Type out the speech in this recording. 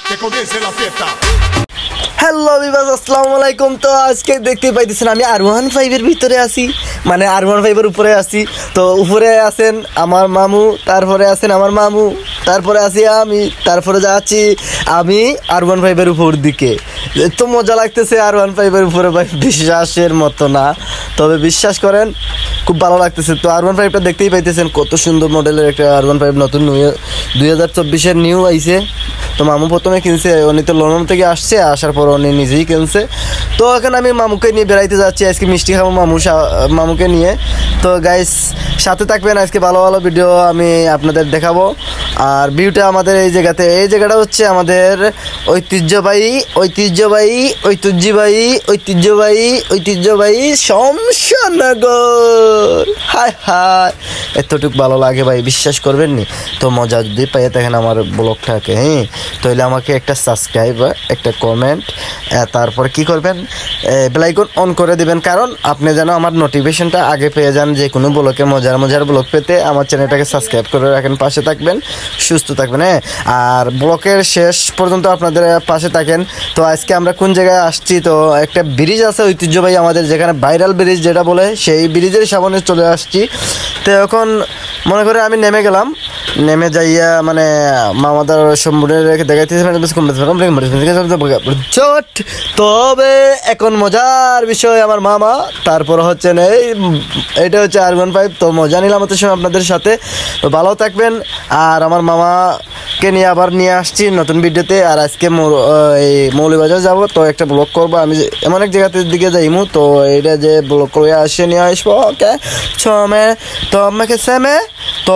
Que comience la fiesta. Hello বিবাস, আসসালামু আলাইকুম। তো আজকে দেখতে পাইতেছেন আমি R15 এর ভিতরে আছি, মানে R15 এর উপরে আছি। তো উপরে আছেন আমার মামু, তারপরে আছেন আমার মামু, তারপরে আছি আমি, তারপরে যাচ্ছি আমি R15 এর উপর দিকে। এত মজা লাগতেছে R15 এর উপরে ভাই, বিশ্বাসের মতো না, তবে বিশ্বাস করেন খুব ভালো লাগতেছে। তো R15টা দেখতেই পাইতেছেন কত সুন্দর মডেলের একটা R15 নতুন 2024-এর নিউ আইছে। তো মামু প্রথমে কিনছে, উনি তো লন্ডন থেকে আসছে, আসার পর উনি নিজেই কিনছে। তো এখন আমি মামুকে নিয়ে বেড়াইতে যাচ্ছি, আজকে মিষ্টি খাবো মামুকে নিয়ে। তো গাইস সাথে থাকবেন, আজকে ভালো ভালো ভিডিও আমি আপনাদের দেখাবো। আর ভিউটা আমাদের এই জায়গাটা হচ্ছে আমাদের ঐতিহ্যবাহী শমশানগর। হায় হায়, এতটুকু ভালো লাগে ভাই, বিশ্বাস করবেন নি। তো মজা যদি পাইয়ে থাকেন আমার ব্লগটাকে, হ্যাঁ, তাহলে আমাকে একটা সাবস্ক্রাইব, একটা কমেন্ট, তারপর কি করবেন, বেল আইকন অন করে দিবেন, কারণ আপনি যেন আমার নোটিফিকেশনটা আগে পেয়ে যান। যে কোনো ব্লগে মজার ব্লগ পেতে আমার চ্যানেলটাকে সাবস্ক্রাইব করে রাখেন, পাশে থাকবেন, সুস্থ থাকবেন, হ্যাঁ। আর ব্লগের শেষ পর্যন্ত আপনাদের পাশে থাকেন। তো আজকে আমরা কোন জায়গায় আসছি, তো একটা ব্রিজ আছে ঐতিহ্যবাহী আমাদের, যেখানে ভাইরাল ব্রিজ যেটা বলে, সেই ব্রিজের সামনে চলে আসছি। তো এখন মনে করে আমি নেমে যাইয়া মানে মামাদার সম্পূর্ণ দেখাইতেছি, তবে এখন মজার বিষয় আমার মামা, তারপর হচ্ছে এইটা হচ্ছে R15। তো মজা নিলাম হচ্ছে আপনাদের সাথে। তো ভালো থাকবেন। আর আমার মামাকে নিয়ে আবার নিয়ে আসছি নতুন ভিডিওতে। আর আজকে এই মৌলভীবাজার যাবো, তো একটা ব্লগ করবো। আমি এমন এক জায়গাতে দিকে যাইমু, তো এইটা যে ব্লগ করে নিয়ে আসবো, ওকে ছমে তো আমাকে সেমে তো